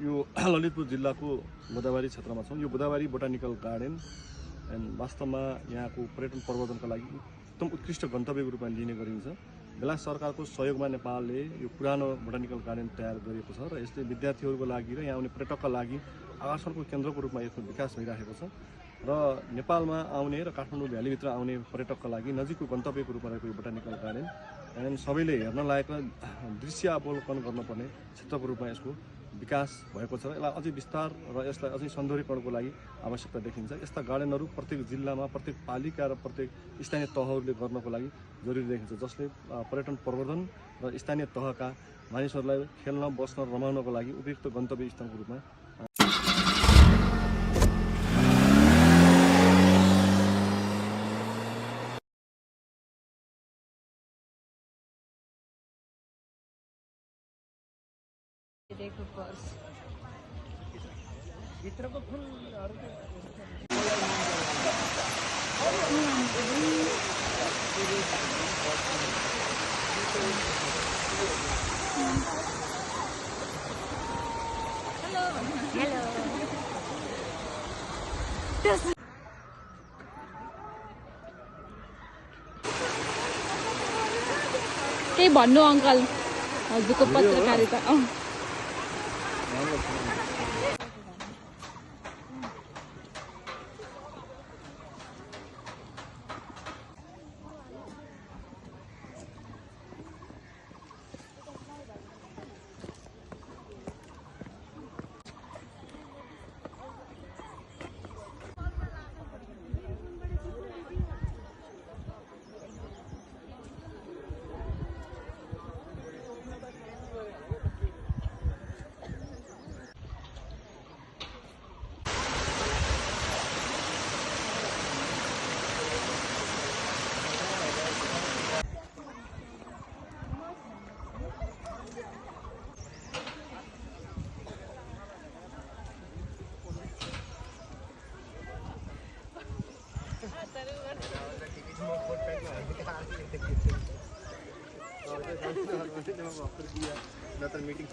यो ललितपुर जिल्लाको गोदावरी क्षेत्रमा छौँ। यो गोदावरी बोटानिकल गार्डन एन्ड वास्तवमा यहाँको पर्यटन प्रवर्धनका लागि एकदम उत्कृष्ट गन्तव्यको रूपमा लिने गरिन्छ। बेला सरकारको सहयोगमा नेपालले यो पुरानो बोटानिकल गार्डन तयार गरेको छ र यसले विद्यार्थीहरूको लागि र यहाँ आउने पर्यटकका लागि आकर्षणको केन्द्रको रूपमा यसको विकास भइरहेको छ र नेपालमा आउने र काठमाडौँ भ्यालीभित्र आउने पर्यटकका लागि नजिकको गन्तव्यको रूपमा रहेको यो बोटानिकल गार्डन एन्ड सबैले हेर्न लायक र दृश्य अवलोकन गर्नुपर्ने क्षेत्रको रूपमा यसको विकास भएको छ र यसलाई अझै विस्तार र यसलाई अझै सौन्दर्यीकरणको लागि आवश्यकता देखिन्छ। यस्ता गार्डनहरू प्रत्येक जिल्लामा, प्रत्येक पालिका र प्रत्येक स्थानीय तहहरूले गर्नको लागि जरुरी देखिन्छ, जसले पर्यटन प्रवर्धन र स्थानीय तहका मानिसहरूलाई खेल्न, बस्न, रमाउनको लागि उपयुक्त गन्तव्य स्थलको रूपमा देखो बस भित्रको फुलहरु हेलो केही भन्नु अङ्कल हजुरको पत्रकारिता मीटिंग